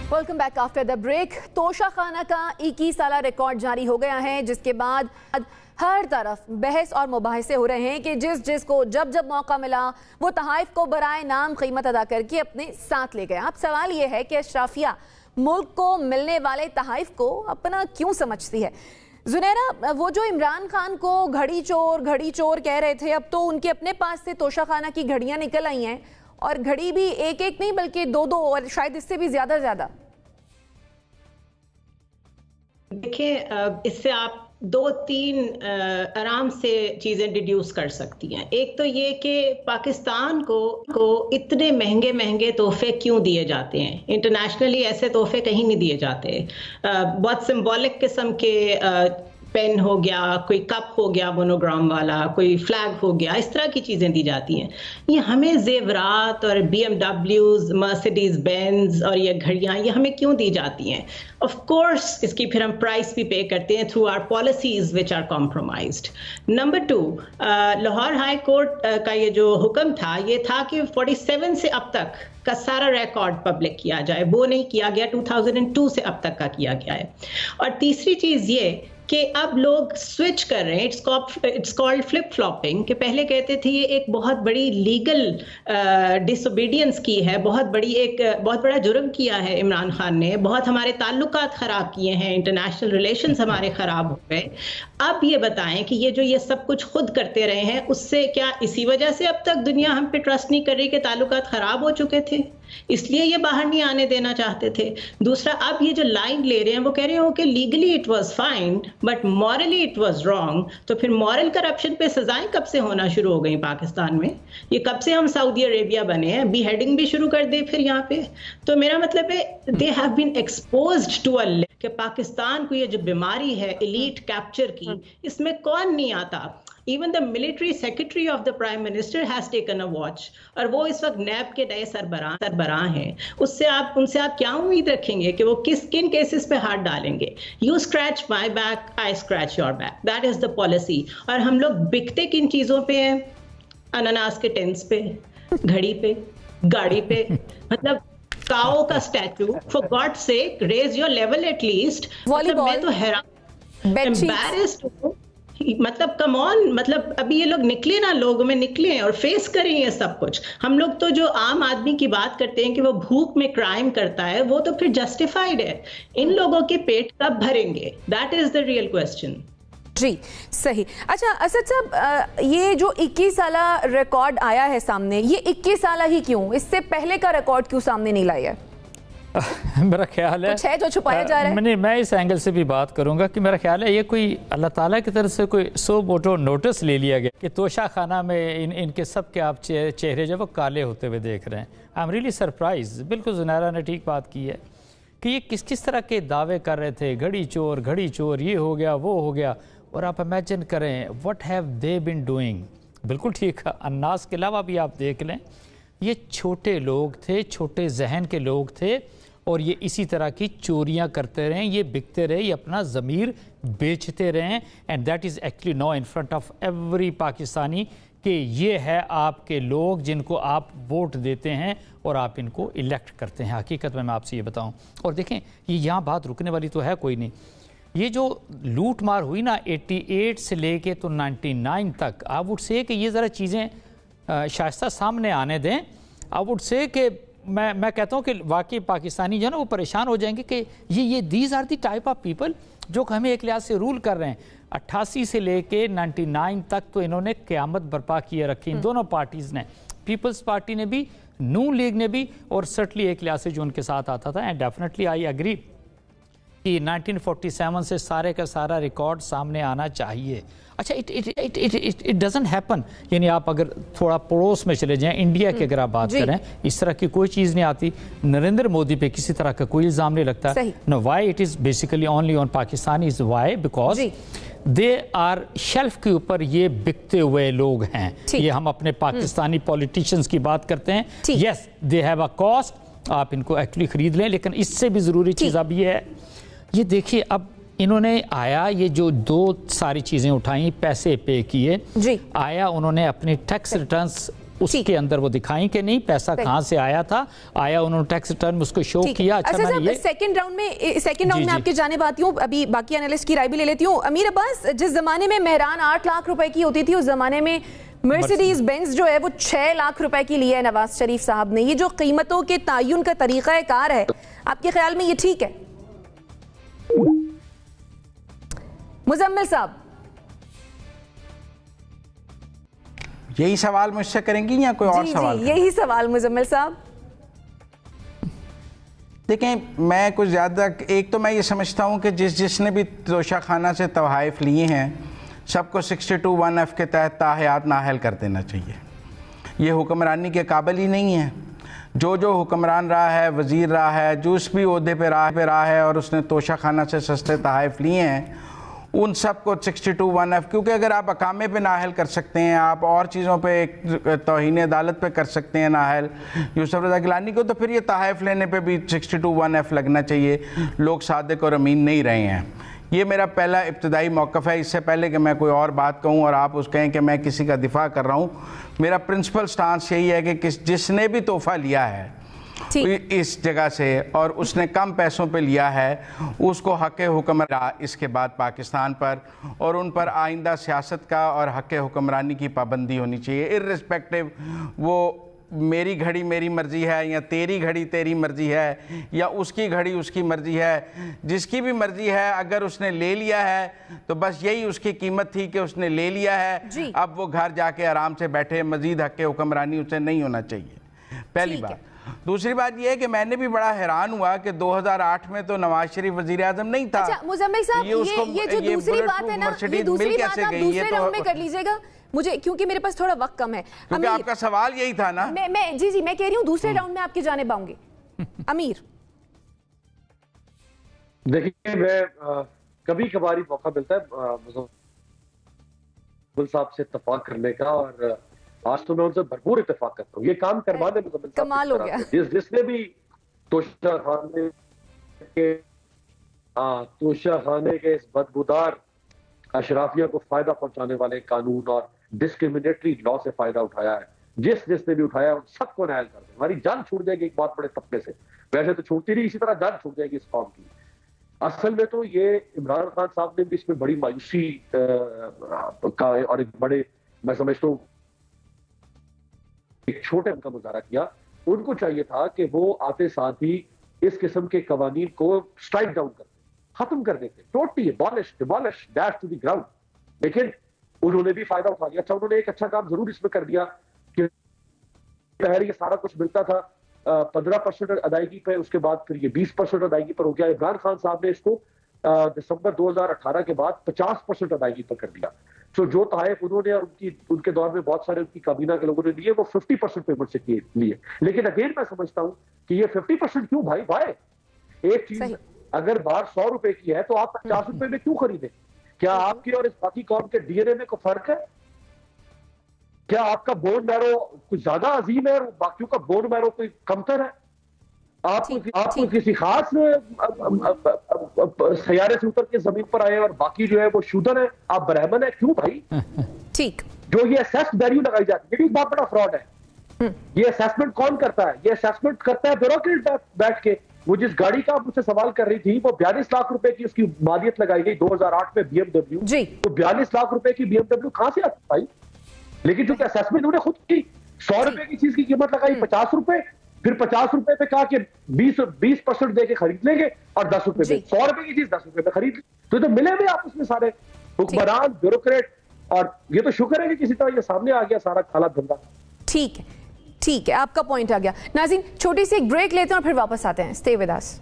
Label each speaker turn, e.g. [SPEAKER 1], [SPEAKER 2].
[SPEAKER 1] Welcome back after the break. Toshakhana का 21 साला record जारी हो गया है, जिसके बाद हर तरफ बहस और मुबाहिसे हो रहे हैं कि जिसको जब जब मौका मिला वो तहाइफ को बराए नाम कीमत अदा करके अपने साथ ले गए। अब सवाल ये है कि अशराफिया मुल्क को मिलने वाले तहाइफ को अपना क्यों समझती है। जुनैरा, वो जो इमरान खान को घड़ी चोर कह रहे थे, अब तो उनके अपने पास से तोशा खाना की घड़ियां निकल आई हैं, और घड़ी भी एक एक नहीं बल्कि दो दो और शायद इससे भी ज्यादा।
[SPEAKER 2] देखिए, इससे आप दो तीन आराम से चीजें डिड्यूस कर सकती हैं। एक तो ये कि पाकिस्तान को इतने महंगे महंगे तोहफे क्यों दिए जाते हैं। इंटरनेशनली ऐसे तोहफे कहीं नहीं दिए जाते। बहुत सिंबॉलिक किस्म के पेन हो गया, कोई कप हो गया मोनोग्राम वाला, कोई फ्लैग हो गया, इस तरह की चीजें दी जाती हैं। ये हमें जेवरात और BMWs, मर्सिडीज बेंज और ये घड़ियां ये हमें क्यों दी जाती हैं। ऑफ कोर्स इसकी फिर हम प्राइस भी पे करते हैं through our policies which are compromised. Number 2, Lahore high court का ये जो हुक्म था, ये था कि 47 से अब तक का सारा रिकॉर्ड पब्लिक किया जाए। वो नहीं किया गया, 2002 से अब तक का किया गया है। और तीसरी चीज ये कि अब लोग स्विच कर रहे हैं, इट्स कॉल्ड फ्लिप फ्लॉपिंग, कि पहले कहते थे ये एक बहुत बड़ी लीगल डिसोबीडियंस की है, बहुत बड़ा जुर्म किया है इमरान खान ने, बहुत हमारे ताल्लुकात खराब किए हैं, इंटरनेशनल रिलेशंस हमारे खराब हो गए। अब ये बताएं कि ये सब कुछ खुद करते रहे हैं, उससे क्या इसी वजह से अब तक दुनिया हम पे ट्रस्ट नहीं कर रही कि ताल्लुकात खराब हो चुके थे, इसलिए ये बाहर नहीं आने देना चाहते थे। दूसरा, अब ये जो लाइन ले रहे हैं वो कह रहे हो कि legally it was fine but morally it was wrong. तो फिर मॉरल करप्शन पे सजाएं कब से होना शुरू हो गई पाकिस्तान में? ये कब से हम सऊदी अरेबिया बने हैं? बीहेडिंग भी शुरू कर दे फिर यहाँ पे। तो मेरा मतलब है they have been exposed to a कि पाकिस्तान को ये जो बीमारी है एलीट कैप्चर की, इसमें कौन नहीं आता। Even the military secretary of the prime minister has taken a watch, और वो इस वक्त नैब के नए सरबराह हैं। उनसे आप क्या उम्मीद रखेंगे कि वो किन केसेस पे हाथ डालेंगे? You scratch my back, I scratch your back. That is the policy. और हम लोग बिकते किन चीजों पे हैं? अनानास के टेंस पे, घड़ी पे, गाड़ी पे, मतलब काओ का statue. For God's sake, raise your level at least. मैं तो हैरान, embarrassed हूँ। मतलब कम ऑन, मतलब अभी ये लोग निकले ना, लोगों में निकले और फेस करें ये सब कुछ। हम लोग तो जो आम आदमी की बात करते हैं कि वो भूख में क्राइम करता है, वो तो फिर जस्टिफाइड है। इन लोगों के पेट कब भरेंगे? That is the real question.
[SPEAKER 1] जी सही। अच्छा असद साहब, ये जो 21 साला रिकॉर्ड आया है सामने, ये 21 साला ही क्यों? इससे पहले का रिकॉर्ड क्यों सामने नहीं लाया?
[SPEAKER 3] मेरा ख्याल है
[SPEAKER 1] कुछ है जो छुपाया जा रहा है।
[SPEAKER 3] मैं इस एंगल से भी बात करूंगा कि मेरा ख्याल है ये कोई अल्लाह ताला की तरफ से कोई सो मोटो नोटिस ले लिया गया कि तोशा खाना में इनके सब के आप चेहरे जो वो काले होते हुए देख रहे हैं। I am really surprise. बिल्कुल जुनैरा ने ठीक बात की है कि ये किस तरह के दावे कर रहे थे, घड़ी चोर, ये हो गया, वो हो गया। और आप इमेजिन करें what have they been doing. बिल्कुल ठीक है, अन्नास के अलावा भी आप देख लें, ये छोटे लोग थे, छोटे जहन के लोग थे, और ये इसी तरह की चोरियां करते रहे, ये बिकते रहे, ये अपना ज़मीर बेचते रहे। And that is actually no in front of every Pakistani कि ये है आपके लोग जिनको आप वोट देते हैं और आप इनको इलेक्ट करते हैं। हकीकत में मैं आपसे ये बताऊं, और देखें ये यहाँ बात रुकने वाली तो है कोई नहीं। ये जो लूट मार हुई ना 88 से लेके तो 99 तक, आई वुड से कि ये ज़रा चीज़ें शाइस्ता सामने आने दें। आई वुड से कि मैं कहता हूँ कि वाकई पाकिस्तानी जो है ना वो परेशान हो जाएंगे कि ये these are the type of people जो हमें एक लिहाज से रूल कर रहे हैं। 88 से लेके 99 तक तो इन्होंने क़यामत बर्पा किए रखी, इन दोनों पार्टीज़ ने, पीपल्स पार्टी ने भी, नून लीग ने भी, और सर्टली एक लिहाज से जो उनके साथ आता था। एंड डेफिनेटली आई एग्री कि 1947 से सारे का सारा रिकॉर्ड सामने आना चाहिए। अच्छा, इट डजंट हैपन। यानी आप अगर थोड़ा पड़ोस में चले जाएं, इंडिया की अगर आप बात करें, इस तरह की कोई चीज़ नहीं आती। नरेंद्र मोदी पे किसी तरह का कोई इल्ज़ाम नहीं लगता। No, why it is basically only on Pakistanis. Why? Because they are shelf के ऊपर ये बिकते हुए लोग हैं। ये हम अपने पाकिस्तानी पॉलिटिशियंस की बात करते हैं, yes they have a cost, आप इनको एक्चुअली खरीद लें। लेकिन इससे भी ज़रूरी चीज़ अब ये है, ये देखिए अब इन्होंने आया, ये जो दो सारी चीज़ें उठाई, पैसे पे किए, आया उन्होंने अपने टैक्स रिटर्न्स उसके अंदर वो दिखाएं कि नहीं पैसा कहाँ से आया था, आया उन्होंने टैक्स रिटर्न में उसको शो किया। अच्छा मैंने ये
[SPEAKER 1] सेकंड राउंड में आपके जाने आती हूँ, अभी बाकी एनालिस्ट की राय भी ले लेती हूँ। अमीर अब्बास, जिस जमाने में मेहरान 8 लाख रुपए की होती थी, उस जमाने में मर्सिडीज बेंज जो है वो 6 लाख रुपए की ली है नवाज शरीफ साहब ने। ये जो कीमतों के तायुन का तरीका कार है, आपके ख्याल में ये ठीक है? मुजम्मिल साहब,
[SPEAKER 4] यही सवाल मुझसे करेंगी या कोई और सवाल?
[SPEAKER 1] यही सवाल मुजम्मिल साहब।
[SPEAKER 4] देखें, मैं कुछ ज़्यादा, एक तो मैं ये समझता हूँ कि जिसने भी तोशाखाना से तवाइफ लिए हैं सबको 62(1)(f) के तहत ताहयात नाअहल कर देना चाहिए। ये हुक्मरानी के काबिल ही नहीं है। जो हुक्मरान रहा है, वज़ीर रहा है, जो उस भी ओहदे पे रहा है और उसने तोशाखाना से सस्ते तहाइफ लिए हैं, उन सब को 62(1)(f), क्योंकि अगर आप अकामे पे नाअहल कर सकते हैं, आप और चीज़ों पे तौहीन अदालत पे कर सकते हैं नाअहल यूसुफ रज़ा गिलानी को, तो फिर ये तहाइफ लेने पे भी 62(1)(f) लगना चाहिए। लोग सादिक और अमीन नहीं रहे हैं। ये मेरा पहला इब्तदाई मौक़िफ़ है। इससे पहले कि मैं कोई और बात कहूँ और आप उस कहें कि मैं किसी का दिफा कर रहा हूँ, मेरा प्रिंसिपल स्टांस यही है कि जिसने भी तोहफ़ा लिया है इस जगह से और उसने कम पैसों पे लिया है, उसको हक़ हुक्मरान इसके बाद पाकिस्तान पर और उन पर आइंदा सियासत का और हक़ हुक्मरानी की पाबंदी होनी चाहिए, इर्रिस्पेक्टिव वो मेरी घड़ी मेरी मर्ज़ी है या तेरी घड़ी तेरी मर्ज़ी है या उसकी घड़ी उसकी मर्ज़ी है। जिसकी भी मर्ज़ी है, अगर उसने ले लिया है तो बस यही उसकी कीमत थी कि उसने ले लिया है। अब वो घर जाके आराम से बैठे, मज़ीद हक़ हुक्मरानी उसे नहीं होना चाहिए, पहली बात। दूसरी बात यह है कि मैंने भी बड़ा हैरान हुआ कि 2008 में तो नवाज शरीफ वज़ीर आज़म नहीं था।
[SPEAKER 1] अच्छा मुजम्मिल साहब, ये जो दूसरी बात है ना, ये दूसरी बात आप दूसरे राउंड में कर लीजिएगा मुझे, क्योंकि मेरे पास थोड़ा वक्त कम है।
[SPEAKER 4] क्योंकि आपका सवाल यही था ना।
[SPEAKER 1] मैं जी मैं कह रही हूँ दूसरे राउंड में आपकी जानिब आऊंगी। अमीर,
[SPEAKER 5] देखिए, मैं कभी कभार ही मौका मिलता है मुजम्मिल साहब से इत्तेफाक करने का, और आज तो मैं उनसे भरपूर इत्तेफाक करता हूँ। ये काम करवाने में
[SPEAKER 1] कमाल हो गया।
[SPEAKER 5] जिसने भी तोशाखाने के इस बदबूदार अशराफिया को फायदा पहुंचाने वाले कानून और डिस्क्रिमिनेटरी लॉ से फायदा उठाया है, जिसने भी उठाया उन सबको नायल कर दे। हमारी जान छूट जाएगी एक बहुत बड़े तबके से, वैसे तो छूटती नहीं, इसी तरह जान छूट जाएगी इस कौम की। असल में तो ये इमरान खान साहब ने भी इसमें बड़ी मायूसी का और एक बड़े, मैं समझता हूँ, एक छोटे का मुजाहरा किया। उनको चाहिए था कि वो आते साथ ही इस किस्म के कवानीन को स्ट्राइक डाउन कर, खत्म कर देते, totally abolish, demolish, dash to the ground. लेकिन उन्होंने भी फायदा उठा लिया। अच्छा, उन्होंने एक अच्छा काम जरूर इसमें कर दिया कि पहले ये सारा कुछ मिलता था 15% अदायगी पे, उसके बाद फिर ये 20% अदायगी पर हो गया। इमरान खान साहब ने इसको दिसंबर 2018 के बाद 50% अदायगी पर कर दिया। तो जो तहफ़ उन्होंने और उनके दौर में बहुत सारे उनकी काबीना के लोगों ने लिए, वो 50% पेमेंट से लिए। लेकिन अगेन मैं समझता हूं कि ये 50% क्यों भाई? एक चीज अगर बाहर 100 रुपए की है तो आप 50 रुपए में क्यों खरीदें? क्या आपकी और इस बाकी कौम के डीएनए में कोई फर्क है? क्या आपका बोन मैरो कुछ ज्यादा अजीम है और बाकियों का बोन मैरो कोई कमतर है? आपको किसी खास सैयारे से उतर के जमीन पर आए और बाकी जो है वो शूदर है, आप ब्राह्मण है, क्यों भाई?
[SPEAKER 1] ठीक,
[SPEAKER 5] जो ये असेस्ड वैल्यू लगाई जाती है, ये भी बहुत बड़ा फ्रॉड है। ये असेसमेंट कौन करता है? ये असेसमेंट करता है ब्यूरोक्रेट बैठ के। वो जिस गाड़ी का आप मुझसे सवाल कर रही थी, वो 42 लाख रुपए की उसकी मालियत लगाई गई 2008 में BMW। तो 42 लाख रुपए की BMW कहां से आती भाई? लेकिन चूंकि असेसमेंट उन्होंने खुद की 100 रुपए की चीज की कीमत लगाई 50 रुपए, फिर 50 रुपए पे कहा कि 20% दे के खरीद लेंगे और 10 रुपए में 100 रुपए की चीज 10 रुपए में खरीद। तो मिले हुए आपस में सारे हुक्मरान, ब्यूरोक्रेट, और ये तो शुक्र है कि किसी तरह ये सामने आ गया सारा काला धंधा।
[SPEAKER 1] ठीक है, आपका पॉइंट आ गया। नाज़रीन, छोटी सी एक ब्रेक लेते हैं और फिर वापस आते हैं। Stay with us.